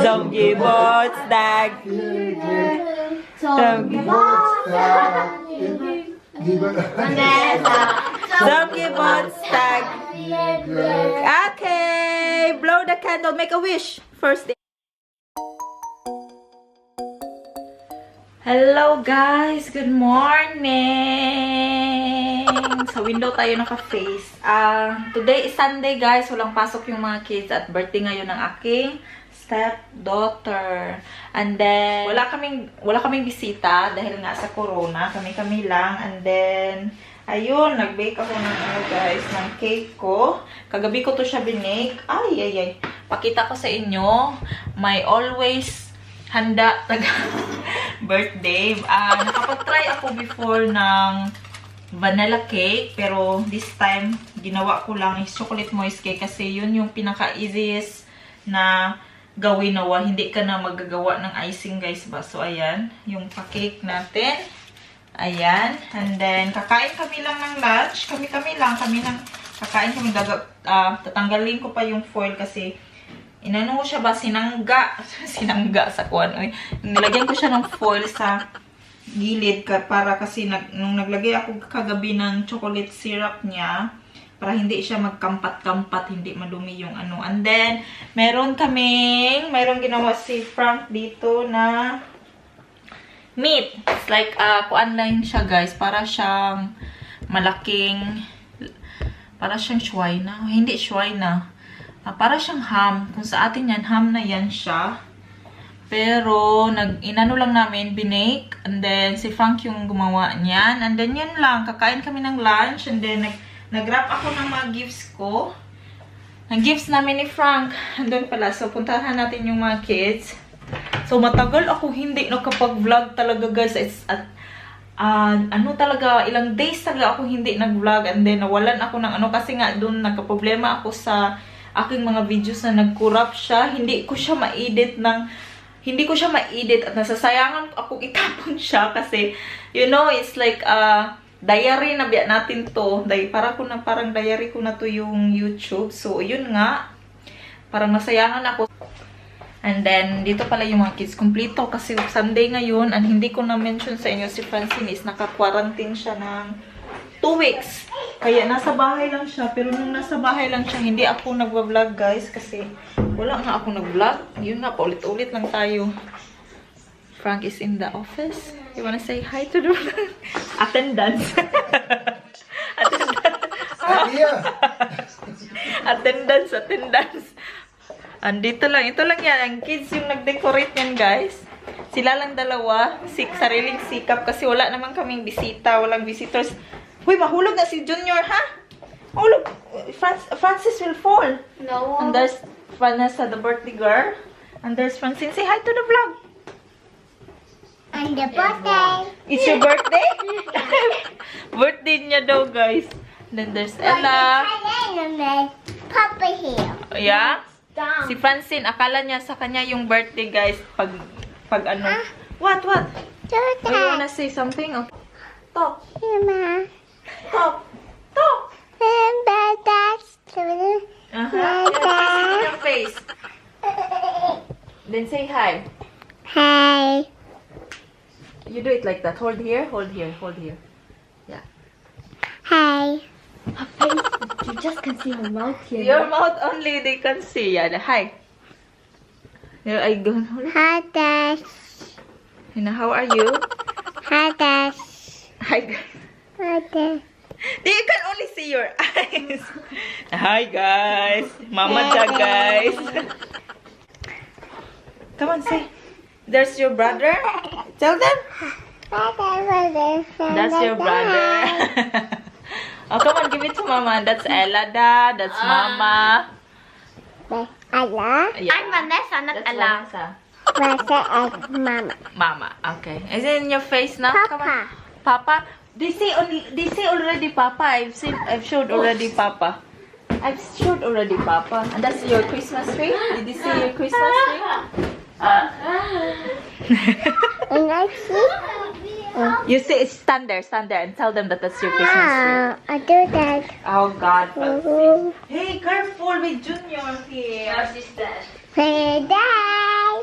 Zombie bots dag. Zombie bots dag. Zombie bots dag. Okay, blow the candle. Make a wish. First day. Hello guys, good morning! Sa window tayo naka-face. Today is Sunday guys, walang pasok yung mga kids at birthday ngayon ng aking stepdaughter. And then, wala kaming bisita dahil nga sa corona, kami lang. And then, ayun, nag-bake ako ng guys, ng cake ko. Kagabi ko to siya binake. Ay. Pakita ko sa inyo, may always handa birthday. Nakapag-try ako before ng vanilla cake. Pero this time, ginawa ko lang is chocolate moist cake. Kasi yun yung pinaka-easiest na gawin na hindi ka na magagawa ng icing guys ba. So ayan, yung pa-cake natin. Ayan. And then, kakain kami lang ng lunch. Kami lang. Kakain kami. Tatanggalin ko pa yung foil kasi inano ko siya ba? Sinangga sa kuwan. Nilagyan ko siya ng foil sa gilid para kasi nung naglagay ako kagabi ng chocolate syrup niya, para hindi siya magkampat-kampat, hindi madumi yung ano. And then, meron ginawa si Frank dito na meat. It's like, kuan lang siya guys. Para siyang malaking, para siyang shwina. Hindi shwina. Para siyang ham. Kung sa atin yan, ham na yan siya. Pero, inano lang namin, binake. And then, si Frank yung gumawa niyan. And then, yun lang. Kakain kami ng lunch. And then, nag-wrap ako ng mga gifts ko. Ang gifts namin ni Frank. Andun pala. So, puntahan natin yung mga kids. So, matagal ako hindi nakapag-vlog talaga, guys. Talaga, ilang days talaga ako hindi nag-vlog. And then, nawalan ako ng kasi nga, dun nagka-problema ako sa aking mga videos na nag-corrupt siya. Hindi ko siya ma-edit at nasasayangan ako itapon siya kasi, you know, it's like, diary na biya natin to. Parang diary ko na to yung YouTube. So, yun nga. Parang nasayangan ako. And then, dito pala yung mga kids. Kompleto kasi Sunday ngayon. And hindi ko na-mention sa inyo si Francene is naka-quarantine siya ng 2 weeks. Kaya nasa bahay lang siya. Pero nung nasa bahay lang siya, hindi ako nagwa-vlog guys. Kasi wala nga ako nag-vlog. Yun nga, paulit-ulit lang tayo. Frank is in the office. You wanna say hi to the attendance? Attendance. Andito lang. Ito lang yan. Ang kids yung nag-decorate yan guys. Sila lang dalawa. Sariling sikap. Kasi wala naman kaming bisita. Walang visitors. Uy, mahulog na si Junior, ha? Mahulog. Francis will fall. No. And there's Vanessa, the birthday girl. And there's Francine. Say hi to the vlog. And the birthday. It's your birthday? Birthday niya daw, guys. Then there's Ella. Papa here. Yeah? Si Francine, akala niya sa kanya yung birthday, guys. Pag ano. What? Oh, you wanna say something? Oh. Talk. Talk. Kiss your face. Then say hi. Hi. You do it like that. Hold here. Yeah. Hi. You just can see her mouth here. Your mouth only they can see. Yeah. Hi. Here I go. Hi, Dad. How are you? Hi, Dad. Hi, guys. Hi, Dad. You can only see your eyes. Hi, guys. Mama Jack, guys. Come on, say. There's your brother. Tell them. That's your brother. Oh, come on, give it to Mama. That's Ella, Dad. That's Mama. Ella. Yeah. I'm Vanessa, not That's Ella. Vanessa. Vanessa and Mama. Mama. Okay. Is it in your face now? Come on. Papa. They say already Papa. I've showed already Papa. And that's your Christmas tree. Did you see your Christmas tree? And I see. You say stand there and tell them that that's your Christmas tree. I do that. Oh God. Hey, careful with Junior here. Hey, Dad.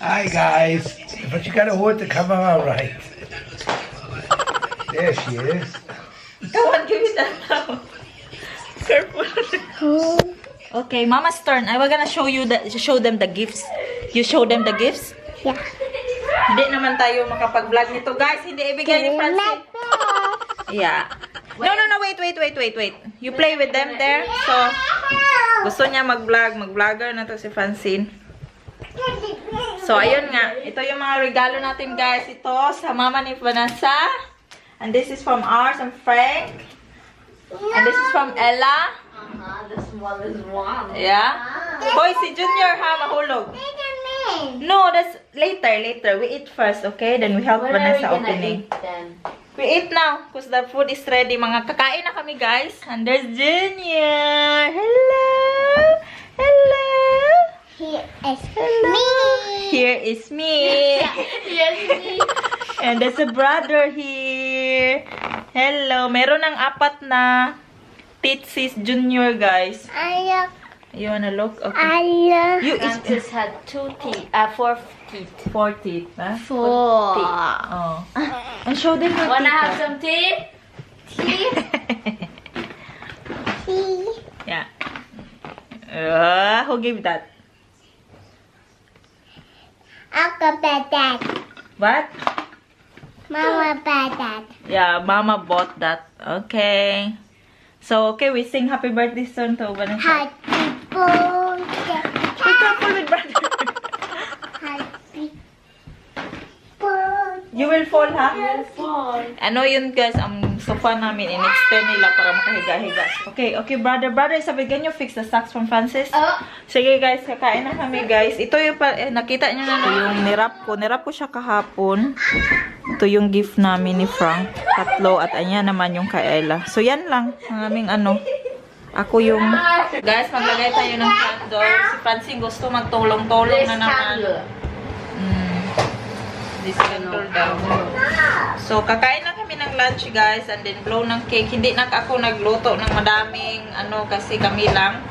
Hi guys, but you gotta hold the camera right. There she is. Come on, give me that now. Careful. Okay, Mama's turn. I was gonna show them the gifts. You show them the gifts? Yeah. Hindi naman tayo makapag-vlog nito, guys. Hindi ibigay ni Francene. Yeah. No, wait. You play with them there. So, gusto niya mag-vlogger na to si Francene. So, ayun nga. Ito yung mga regalo natin, guys. Ito sa mama ni Vanessa. And this is from ours and Frank. And this is from Ella. The smallest one. Yeah. Hoy, si Junior ha, mahulog. No, that's later. We eat first, okay? Then we help Vanessa opening. We eat now, because the food is ready. Mga kakain na kami, guys. And there's Junior. Hello. Here is me. Here is me. Yes, me. And there's a brother here. Hello. Meron ng 4 na Titsis Junior, guys. You wanna look? Okay. You Francis had 4 teeth. 4 teeth, huh? 4. Oh. And show them your Wanna teeth. have some tea? Yeah. Who gave that? Uncle Dad. What? Mama Dad. Yeah, Mama bought that. Okay. So, okay, we sing happy birthday song to Vanessa. Happy birthday. Be careful with brother. Happy birthday. You will fall, ha? Fall. Ano yun, guys? Ang sofa namin, in-extend nila para makahiga-higa. Okay, brother, sabi, can you fix the socks from Francis? Oh. Sige, guys, kakain na kami, guys. Ito yung, nakita niyo na yung nirap ko siya kahapon. Ito yung gift namin ni Frank. 3, at ayan naman yung kay Ella. So, yan lang. Ang aming ako yung... Guys, maglagay tayo ng candle. Si Francine gusto magtulong-tulong na naman. This candle daw. So, kakain na kami ng lunch, guys. And then, blow ng cake. Hindi na ako nagluto ng madaming, kasi kami lang.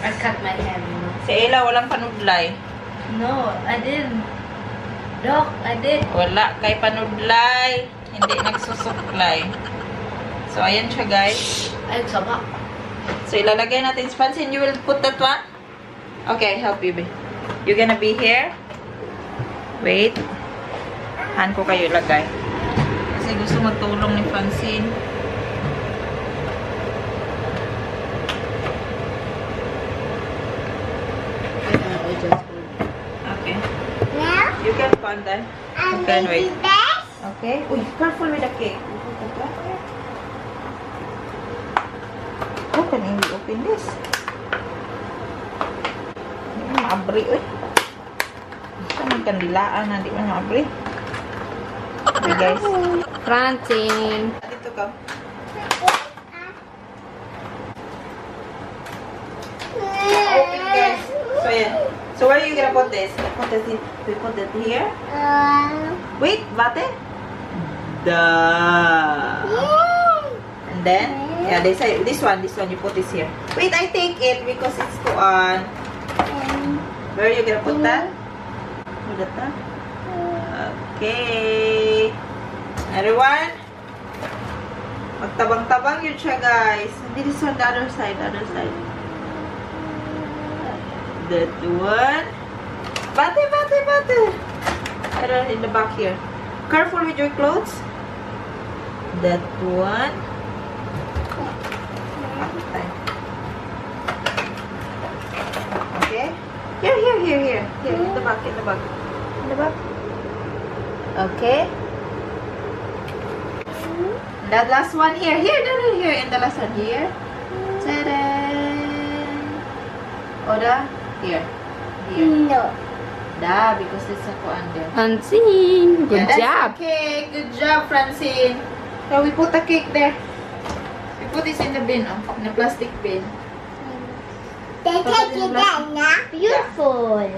I cut my hair, you know. Si Ella, walang panudlay. No, I didn't. Doc, I did. Wala kay panudlay. Hindi nagsusuklay. So, ayan siya, guys. Ay, sabak. So, ilalagay natin. Francine, you will put that one? Okay, help you, babe. You're gonna be here? Wait. Han ko kayo ilagay. Kasi gusto magtulong ni Francine. Okay. Now, You can find that. You can wait. Okay. Uy, careful with the cake. How can I open this? Hindi mo maabri, uy. Saan ang kandilaan? Hindi mo maabri. Okay, guys. Francine. Dito ka. Open, guys. So, yan. So, where are you gonna put this? We put it here. Wait, bate? And then, yeah, they say this one you put this here. Wait, I take it because it's too on. Where are you gonna put that? Put that. Okay. Everyone, magtabang-tabang yun siya, guys. This on the other side, That one. Bate. In the back here. Careful with your clothes. That one. Okay. Here. In the back. Okay. That last one here. And the last one here. Ta-da! Oda? Here. No. Da, because it's a kuan there. Francine, good Yeah, job. that's okay. Good job, Francine. So we put the cake there. We put this in the bin, in the plastic bin. Beautiful.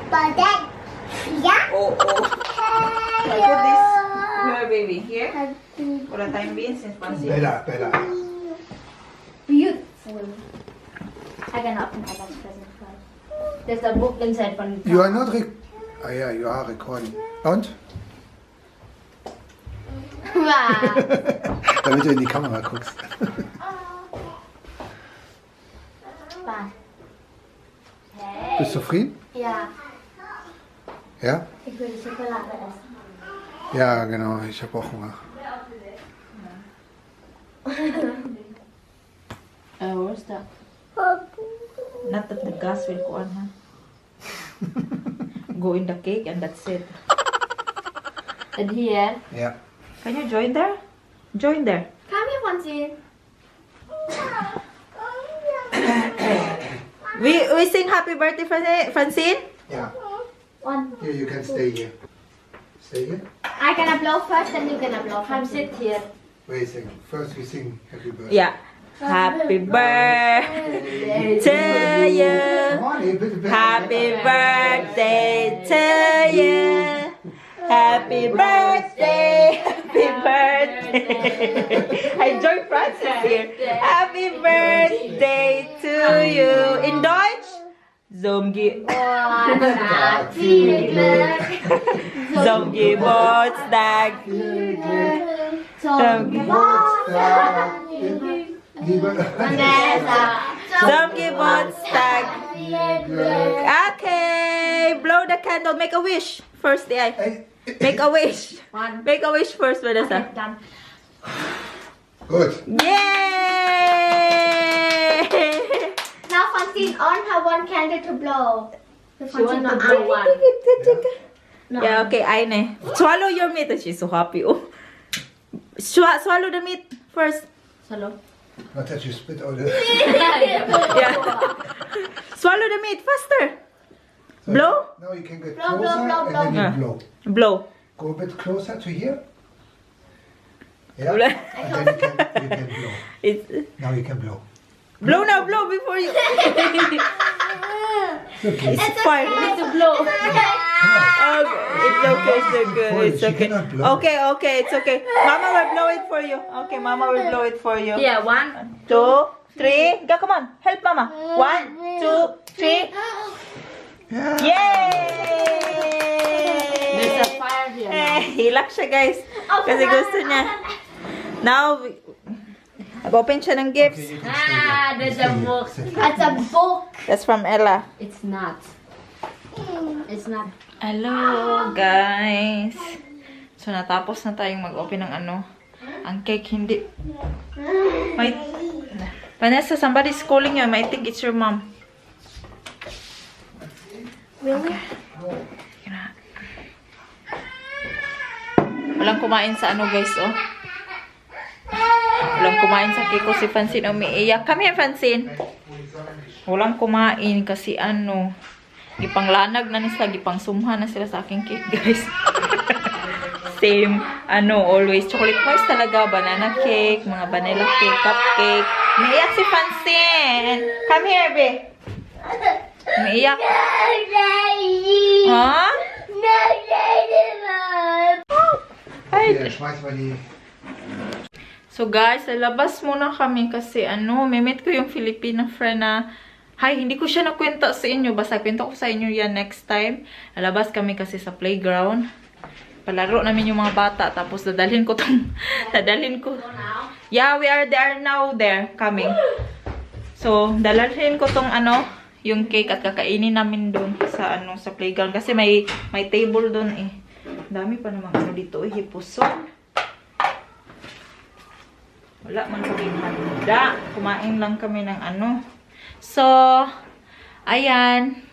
But that, yeah. Oh. So I put this here, baby. Here. For the time being, since Francine. Bella. Beautiful. I can open my best present first. There's a book inside for me. You are not Ah ja, you are recording. Und? Damit du in die Kamera guckst. Bist du zufrieden? Ja, Ja? ich will die Schokolade essen. Ja, genau. Ich habe auch Hunger. Where's that? Not that the gas will go on, ha? Go in the cake and that's it. And here. Ja. Can you join there? Join there. Come here, Francene. We sing happy birthday, Francine? Ja. One. Here, you can stay here. Stay here. I gonna blow first, then you gonna blow. Come sit here. Wait a second. First we sing happy birthday. Yeah. Happy birthday to you. Come on, hier, bitte, bitte. Happy birthday to you. Happy birthday. Happy birthday. I joined Francis here. Happy birthday to you. In Deutsch? Zum Geburtstag, viel Glück. Zum Geburtstag. Zum Geburtstag. Liebe Vanessa. Zum Geburtstag. Viel Glück. Okay. Blow the candle. Make a wish. First, yeah. Hey. Make a wish. One. Make a wish first, Vanessa. Done. Gut. Yay! Now Francine on her one candle to blow. She want to blow one. No. Yeah, okay, Aine. Swallow your meat. She's so happy. Oh. Swallow the meat first. Hello. Not that you spit out the... Yeah. Swallow the meat faster. Blow? Now you can get Blow, closer blow, blow, and then you blow. Blow. Go a bit closer to here. Yeah. Blow. And then you can blow. It's, Now you can blow. blow now, blow before you. Okay. It's fine. To blow. Okay, it's okay, it's okay, it's She okay. cannot blow. Okay, it's okay. Mama will blow it for you. Okay, Mama will blow it for you. Yeah, 1. 2, 3. Go, come on. Help Mama. 1, 2, 3. Yeah. There's a Yay! fire here. Hilak siya, guys. Kasi gusto niya. Now, nag-open siya ng Okay, gifts. you can stay there. Ah, there's Stay a here. book. Sit here. That's a book. That's from Ella. It's not. It's not. Hello, guys. So, natapos na tayong mag-open ng ano. Ang cake, hindi. Wait. Vanessa, somebody's calling you. I think it's your mom. Really? Walang kumain sa ano, guys, oh. Walang kumain sa cake ko si Francine. Umiiyak. Come here, Francine. Walang kumain kasi ano. Gipanglanag na nila. Gipangsumha na sila sa aking cake, guys. Same, ano, always. Chocolate mousse talaga. Banana cake, mga vanilla cake, cupcake. Umiiyak si Francine. Come here, be. Umiiyak. Ha? Ay, Hier, schmeiß mal die... so guys, lalabas muna kami kasi ano, meet ko yung Filipina friend na, hi, hindi ko siya nakwenta sa inyo, basta kwento ko sa inyo yan next time. Lalabas kami kasi sa playground. Palaro namin yung mga bata, tapos dadalhin ko tong, yeah, they are now there, coming. So, dadalhin ko tong ano, yung cake at kakainin namin doon sa ano, sa playground kasi may table doon eh. Dami pa namang ano dito eh, hipuson. Wala man kaming handa. Kumain lang kami ng ano. So, ayan.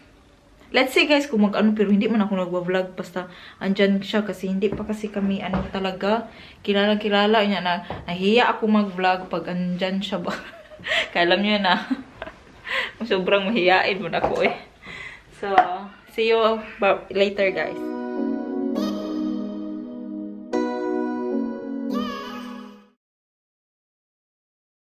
Let's see guys kung mag-ano, pero hindi man ako nagwa-vlog. Basta, andyan siya kasi hindi pa kasi kami ano talaga. Kilala niya na, nahiya ako mag-vlog pag andyan siya ba. Kaya alam niyo na, sobrang mahiyain mo na ako eh. So, see you later guys.